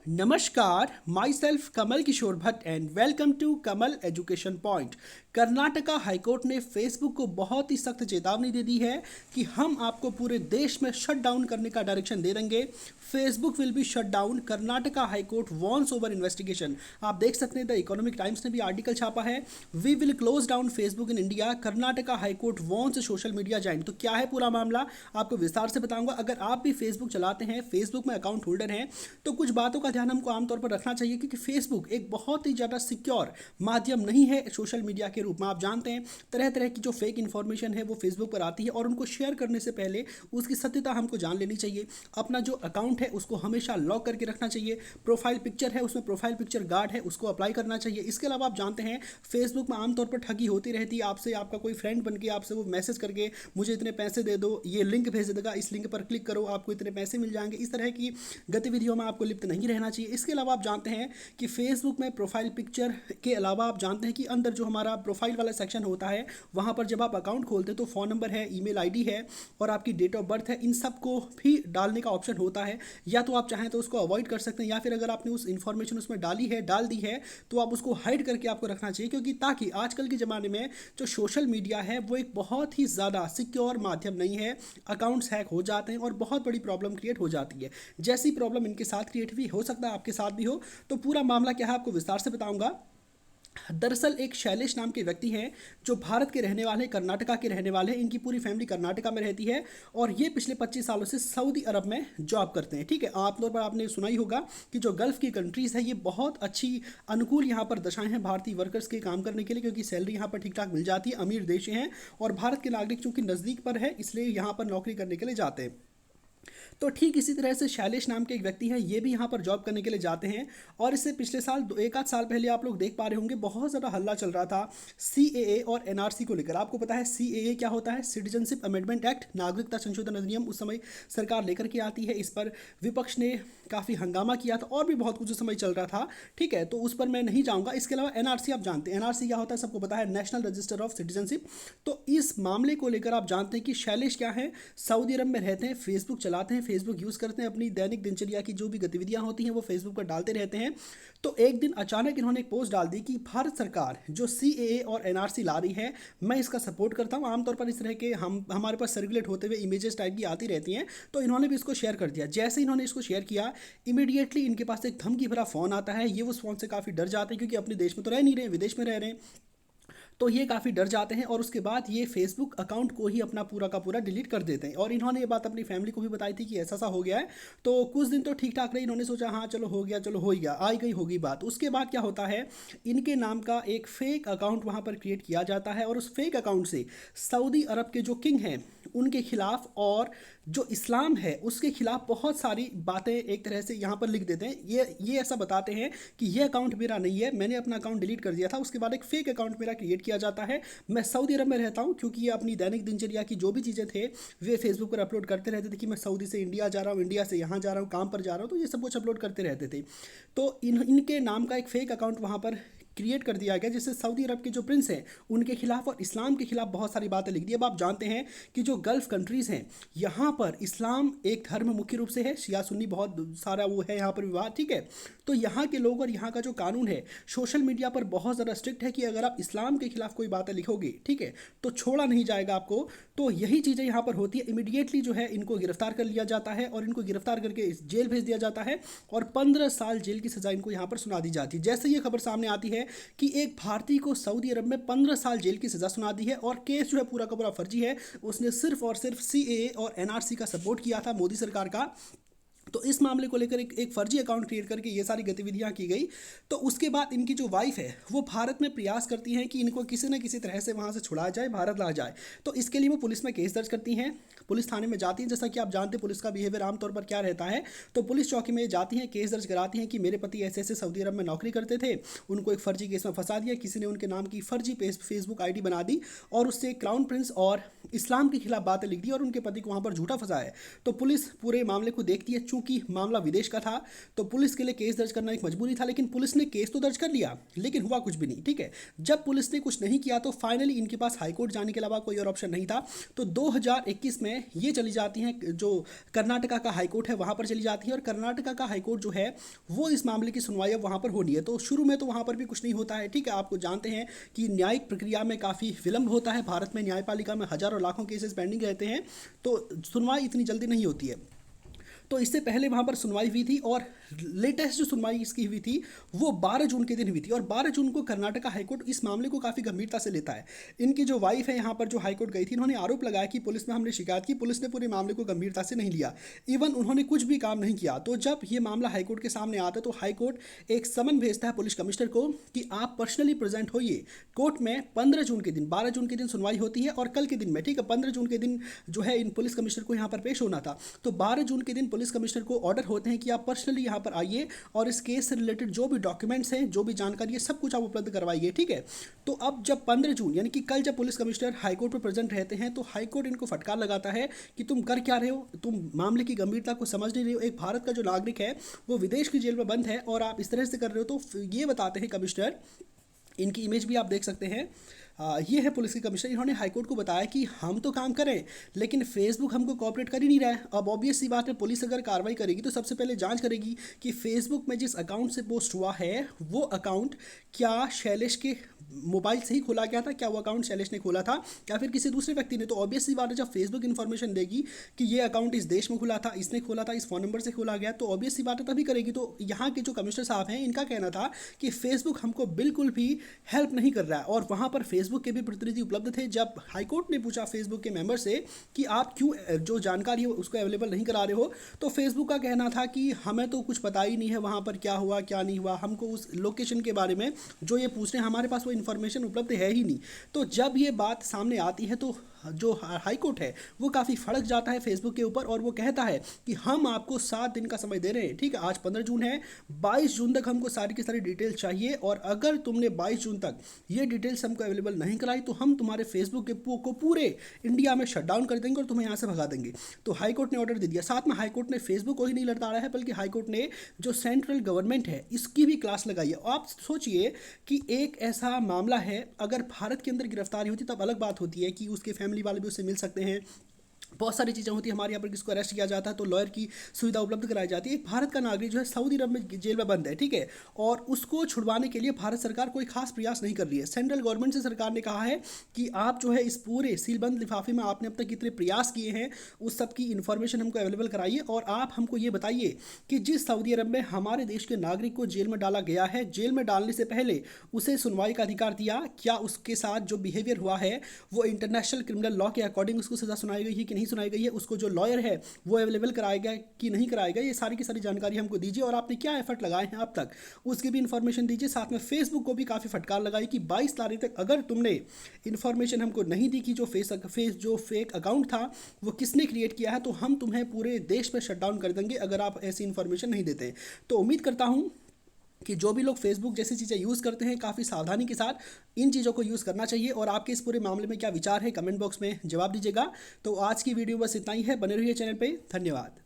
नमस्कार, myself Kamal Kishore Bhatt and welcome to Kamal education point. Karnataka high court ने Facebook को बहुत ही सख्त चेतावनी दे दी है कि हम आपको पूरे देश में शट डाउन करने का डायरेक्शन दे देंगे। Facebook will be shut down, Karnataka high court warns over investigation. आप देख सकते हैं द इकोनॉमिक टाइम्स ने भी आर्टिकल छापा है, we will close down Facebook in India, Karnataka high court warns social media giant. तो क्या है पूरा मामला, आपको विस्तार से बताऊंगा। अगर आप भी फेसबुक चलाते हैं, फेसबुक में अकाउंट होल्डर हैं, तो कुछ बातों का ध्यान हमको आमतौर पर रखना चाहिए, क्योंकि फेसबुक एक बहुत ही ज़्यादा सिक्योर माध्यम नहीं है सोशल मीडिया के रूप में। आप जानते हैं तरह तरह की जो फेक इन्फॉर्मेशन है वो फेसबुक पर आती है, और उनको शेयर करने से पहले उसकी सत्यता हमको जान लेनी चाहिए। अपना जो अकाउंट है उसको हमेशा लॉक करके रखना चाहिए। प्रोफाइल पिक्चर है, उसमें प्रोफाइल पिक्चर गार्ड है, उसको अप्लाई करना चाहिए। इसके अलावा आप जानते हैं फेसबुक में आमतौर पर ठगी होती रहती है। आपसे आपका कोई फ्रेंड बन के आपसे वो मैसेज करके मुझे इतने पैसे दे दो, ये लिंक भेज देगा, इस लिंक पर क्लिक करो, आपको इतने पैसे मिल जाएंगे। इस तरह की गतिविधियों में आपको लिप्त नहीं रहना चाहिए। इसके अलावा आप जानते हैं कि फेसबुक में प्रोफाइल पिक्चर के अलावा आप जानते हैं कि अंदर जो हमारा प्रोफाइल वाला सेक्शन होता है, वहाँ पर जब आप अकाउंट खोलते हैं तो फ़ोन नंबर है, ईमेल आईडी है और आपकी डेट ऑफ बर्थ है, इन सब को भी डालने का ऑप्शन होता है। या तो आप चाहें तो उसको अवॉइड कर सकते हैं, या फिर अगर आपने उस इन्फॉर्मेशन उसमें डाल दी है तो आप उसको हाइड करके आपको रखना चाहिए, क्योंकि ताकि आजकल के ज़माने में जो सोशल मीडिया है वो एक बहुत ही ज़्यादा सिक्योर माध्यम नहीं है। अकाउंट्स हैक हो जाते हैं और बहुत बड़ी प्रॉब्लम क्रिएट हो जाती है। जैसी प्रॉब्लम इनके साथ क्रिएट भी हो सकता है आपके साथ भी हो। तो पूरा मामला क्या है आपको विस्तार से बताऊंगा। दरअसल एक शैलेश नाम के व्यक्ति हैं जो भारत के रहने वाले, कर्नाटका के रहने वाले हैं। इनकी पूरी फैमिली कर्नाटका में रहती है और ये पिछले 25 सालों से सऊदी अरब में जॉब करते हैं। ठीक है, आमतौर पर आपने सुना ही होगा कि जो गल्फ़ की कंट्रीज़ है ये बहुत अच्छी अनुकूल यहाँ पर दशाएं हैं भारतीय वर्कर्स के काम करने के लिए, क्योंकि सैलरी यहाँ पर ठीक ठाक मिल जाती है, अमीर देश हैं और भारत के नागरिक चूंकि नज़दीक पर है इसलिए यहाँ पर नौकरी करने के लिए जाते हैं। तो ठीक इसी तरह से शैलेश नाम के एक व्यक्ति हैं, ये भी यहाँ पर जॉब करने के लिए जाते हैं। और इससे पिछले साल एक आध साल पहले आप लोग देख पा रहे होंगे बहुत ज़्यादा हल्ला चल रहा था सीएए और एनआरसी को लेकर। आपको पता है सीएए क्या होता है, सिटीजनशिप अमेंडमेंट एक्ट, नागरिकता संशोधन अधिनियम। उस समय सरकार लेकर के आती है, इस पर विपक्ष ने काफ़ी हंगामा किया था और भी बहुत कुछ उस समय चल रहा था। ठीक है, तो उस पर मैं नहीं जाऊँगा। इसके अलावा एनआरसी आप जानते हैं, एनआरसी क्या होता है सबको पता है, नेशनल रजिस्टर ऑफ सिटीजनशिप। तो इस मामले को लेकर आप जानते हैं कि शैलेश क्या है, सऊदी अरब में रहते हैं, फेसबुक चलाते हैं, फेसबुक यूज़ करते हैं, अपनी दैनिक दिनचर्या की जो भी गतिविधियां होती हैं वो फेसबुक पर डालते रहते हैं। तो एक दिन अचानक इन्होंने एक पोस्ट डाल दी कि भारत सरकार जो सीएए और एनआरसी ला रही है मैं इसका सपोर्ट करता हूं। आमतौर पर इस तरह के हमारे पास सर्कुलेट होते हुए इमेजेस टाइप की आती रहती हैं, तो इन्होंने भी इसको शेयर कर दिया। जैसे इन्होंने इसको शेयर किया, इमीडिएटली इनके पास एक धमकी भरा फ़ोन आता है। ये उस फ़ोन से काफ़ी डर जाते हैं, क्योंकि अपने देश में तो रह नहीं रहे, विदेश में रह रहे हैं। तो ये काफ़ी डर जाते हैं और उसके बाद ये फेसबुक अकाउंट को ही अपना पूरा का पूरा डिलीट कर देते हैं। और इन्होंने ये बात अपनी फैमिली को भी बताई थी कि ऐसा सा हो गया है। तो कुछ दिन तो ठीक ठाक रही, इन्होंने सोचा हाँ चलो हो गया, चलो हो ही गया, आई गई होगी बात। उसके बाद क्या होता है, इनके नाम का एक फेक अकाउंट वहाँ पर क्रिएट किया जाता है और उस फेक अकाउंट से सऊदी अरब के जो किंग हैं उनके खिलाफ और जो इस्लाम है उसके खिलाफ बहुत सारी बातें एक तरह से यहाँ पर लिख देते हैं। ये ऐसा बताते हैं कि ये अकाउंट मेरा नहीं है, मैंने अपना अकाउंट डिलीट कर दिया था। उसके बाद एक फेक अकाउंट मेरा क्रिएट किया जाता है, मैं सऊदी अरब में रहता हूँ, क्योंकि ये अपनी दैनिक दिनचर्या की जो भी चीज़ें थे वे फेसबुक पर अपलोड करते रहते थे कि मैं सऊदी से इंडिया जा रहा हूँ, इंडिया से यहाँ जा रहा हूँ, काम पर जा रहा हूँ। तो ये सब कुछ अपलोड करते रहते थे। तो इनके नाम का एक फेक अकाउंट वहाँ पर क्रिएट कर दिया गया, जिससे सऊदी अरब के जो प्रिंस हैं उनके खिलाफ और इस्लाम के खिलाफ बहुत सारी बातें लिख दी। अब आप जानते हैं कि जो गल्फ़ कंट्रीज़ हैं यहाँ पर इस्लाम एक धर्म मुख्य रूप से है, शिया सुन्नी बहुत सारा वो है यहाँ पर विवाद। ठीक है, तो यहाँ के लोग और यहाँ का जो कानून है सोशल मीडिया पर बहुत ज़्यादा स्ट्रिक्ट है कि अगर आप इस्लाम के खिलाफ कोई बातें लिखोगे, ठीक है, तो छोड़ा नहीं जाएगा आपको। तो यही चीज़ें यहाँ पर होती है। इमीडिएटली जो है इनको गिरफ्तार कर लिया जाता है और इनको गिरफ्तार करके जेल भेज दिया जाता है और 15 साल जेल की सज़ा इनको यहाँ पर सुना दी जाती है। जैसे ये खबर सामने आती है कि एक भारतीय को सऊदी अरब में 15 साल जेल की सज़ा सुना दी है और केस जो है पूरा का पूरा फर्जी है, उसने सिर्फ और सिर्फ सीएए और एनआरसी का सपोर्ट किया था, मोदी सरकार का। तो इस मामले को लेकर एक फर्जी अकाउंट क्रिएट करके ये सारी गतिविधियां की गई। तो उसके बाद इनकी जो वाइफ है वो भारत में प्रयास करती हैं कि इनको किसी न किसी तरह से वहाँ से छुड़ाया जाए, भारत ला जाए। तो इसके लिए वो पुलिस में केस दर्ज करती हैं, पुलिस थाने में जाती हैं। जैसा कि आप जानते हैं पुलिस का बिहेवियर आमतौर पर क्या रहता है, तो पुलिस चौकी में जाती हैं, केस दर्ज कराती हैं कि मेरे पति ऐसे ऐसे सऊदी अरब में नौकरी करते थे, उनको एक फर्जी केस में फंसा दिया, किसी ने उनके नाम की फर्जी फेसबुक आईडी बना दी और उससे क्राउन प्रिंस और इस्लाम के खिलाफ बातें लिख दी और उनके पति को वहाँ पर झूठा फंसाया है। तो पुलिस पूरे मामले को देखती है। चूंकि मामला विदेश का था तो पुलिस के लिए केस दर्ज करना एक मजबूरी था, लेकिन पुलिस ने केस तो दर्ज कर लिया लेकिन हुआ कुछ भी नहीं। ठीक है, जब पुलिस ने कुछ नहीं किया तो फाइनली इनके पास हाईकोर्ट जाने के अलावा कोई और ऑप्शन नहीं था। तो 2021 में ये चली जाती हैं, जो कर्नाटका का हाईकोर्ट है वहाँ पर चली जाती है, और कर्नाटका का हाईकोर्ट जो है वो इस मामले की सुनवाई अब वहाँ पर होनी है। तो शुरू में तो वहाँ पर भी कुछ नहीं होता है। ठीक है, आपको जानते हैं कि न्यायिक प्रक्रिया में काफ़ी विलंब होता है। भारत में न्यायपालिका में हजारों लाखों केसेस पेंडिंग रहते हैं, तो सुनवाई इतनी जल्दी नहीं होती है। तो इससे पहले वहाँ पर सुनवाई हुई थी, और लेटेस्ट जो सुनवाई इसकी हुई थी वो 12 जून के दिन हुई थी, और 12 जून को कर्नाटका हाईकोर्ट इस मामले को काफ़ी गंभीरता से लेता है। इनकी जो वाइफ है यहाँ पर जो हाईकोर्ट गई थी, इन्होंने आरोप लगाया कि पुलिस में हमने शिकायत की, पुलिस ने पूरे मामले को गंभीरता से नहीं लिया, इवन उन्होंने कुछ भी काम नहीं किया। तो जब ये मामला हाईकोर्ट के सामने आता है तो हाईकोर्ट एक समन भेजता है पुलिस कमिश्नर को कि आप पर्सनली प्रेजेंट होइए कोर्ट में 15 जून के दिन। 12 जून के दिन सुनवाई होती है और कल के दिन में, ठीक है, 15 जून के दिन जो है इन पुलिस कमिश्नर को यहाँ पर पेश होना था। तो 12 जून के दिन पुलिस कमिश्नर को ऑर्डर होते हैं कि आप पर्सनली यहाँ पर आइए और इस केस से रिलेटेड जो भी डॉक्यूमेंट्स हैं, जो भी जानकारी है, सब कुछ आप उपलब्ध करवाइए। ठीक है, तो अब जब 15 जून यानी कि कल जब पुलिस कमिश्नर हाईकोर्ट पर प्रेजेंट रहते हैं तो हाईकोर्ट इनको फटकार लगाता है कि तुम कर क्या रहे हो, तुम मामले की गंभीरता को समझ नहीं रहे हो। एक भारत का जो नागरिक है वो विदेश की जेल में बंद है और आप इस तरह से कर रहे हो। तो ये बताते हैं कमिश्नर, इनकी इमेज भी आप देख सकते हैं, ये है पुलिस के कमिश्नर। इन्होंने हाईकोर्ट को बताया कि हम तो काम करें लेकिन फेसबुक हमको कोऑपरेट कर ही नहीं रहा है। अब ऑब्वियस सी बात है, पुलिस अगर कार्रवाई करेगी तो सबसे पहले जांच करेगी कि फेसबुक में जिस अकाउंट से पोस्ट हुआ है वो अकाउंट क्या शैलेश के मोबाइल से ही खोला गया था, क्या वो अकाउंट शैलेश ने खोला था या फिर किसी दूसरे व्यक्ति ने। तो ऑब्वियस सी बात है, जब फेसबुक इन्फॉर्मेशन देगी कि ये अकाउंट इस देश में खुला था, इसने खोला था, इस फ़ोन नंबर से खोला गया, तो ऑब्वियस सी बात है तभी करेगी। तो यहाँ के जो कमिश्नर साहब हैं इनका कहना था कि फेसबुक हमको बिल्कुल भी हेल्प नहीं कर रहा है, और वहाँ पर फेसबुक के भी प्रतिनिधि उपलब्ध थे। जब हाईकोर्ट ने पूछा फेसबुक के मेंबर से कि आप क्यों जो जानकारी है उसको अवेलेबल नहीं करा रहे हो, तो फेसबुक का कहना था कि हमें तो कुछ पता ही नहीं है वहाँ पर क्या हुआ क्या नहीं हुआ, हमको उस लोकेशन के बारे में जो ये पूछ रहे हैं हमारे पास वो इन्फॉर्मेशन उपलब्ध है ही नहीं। तो जब ये बात सामने आती है तो जो हाईकोर्ट है वो काफ़ी फड़क जाता है फेसबुक के ऊपर, और वो कहता है कि हम आपको 7 दिन का समय दे रहे हैं। ठीक है, आज 15 जून है, 22 जून तक हमको सारी की सारी डिटेल चाहिए, और अगर तुमने 22 जून तक ये डिटेल्स हमको अवेलेबल नहीं कराई तो हम तुम्हारे फेसबुक के को पूरे इंडिया में शटडाउन कर देंगे और तुम्हें यहाँ से भगा देंगे। तो हाईकोर्ट ने ऑर्डर दे दिया। साथ में हाईकोर्ट ने फेसबुक को ही नहीं लड़ता है, बल्कि हाईकोर्ट ने जो सेंट्रल गवर्नमेंट है इसकी भी क्लास लगाई है। आप सोचिए कि एक ऐसा मामला है, अगर भारत के अंदर गिरफ्तारी होती तब अलग बात होती है कि उसके फैमिली वाले भी उससे मिल सकते हैं, बहुत सारी चीज़ें होती है। हमारे यहाँ पर किसको अरेस्ट किया जाता है तो लॉयर की सुविधा उपलब्ध कराई जाती है। एक भारत का नागरिक जो है सऊदी अरब में जेल में बंद है, ठीक है, और उसको छुड़वाने के लिए भारत सरकार कोई खास प्रयास नहीं कर रही है। सेंट्रल गवर्नमेंट से सरकार ने कहा है कि आप जो है इस पूरे सीलबंद लिफाफे में आपने अब तक कितने प्रयास किए हैं उस सब की इन्फॉर्मेशन हमको अवेलेबल कराइए, और आप हमको ये बताइए कि जिस सऊदी अरब में हमारे देश के नागरिक को जेल में डाला गया है, जेल में डालने से पहले उसे सुनवाई का अधिकार दिया, क्या उसके साथ जो बिहेवियर हुआ है वो इंटरनेशनल क्रिमिनल लॉ के अकॉर्डिंग उसको सज़ा सुनाई गई है कि नहीं सुनाई गई है, उसको जो लॉयर है वो अवेलेबल कराएगा कि नहीं कराएगा, ये सारी की सारी जानकारी हमको दीजिए, और आपने क्या एफर्ट लगाए हैं अब तक उसकी भी इन्फॉर्मेशन दीजिए। साथ में फेसबुक को भी काफ़ी फटकार लगाई कि 22 तारीख तक अगर तुमने इन्फॉर्मेशन हमको नहीं दी कि जो फेक अकाउंट था वो किसने क्रिएट किया है, तो हम तुम्हें पूरे देश में शटडाउन कर देंगे अगर आप ऐसी इन्फॉर्मेशन नहीं देते। तो उम्मीद करता हूँ कि जो भी लोग फेसबुक जैसी चीज़ें यूज़ करते हैं काफ़ी सावधानी के साथ इन चीज़ों को यूज़ करना चाहिए। और आपके इस पूरे मामले में क्या विचार है कमेंट बॉक्स में जवाब दीजिएगा। तो आज की वीडियो बस इतना ही है, बने रहिए चैनल पे, धन्यवाद।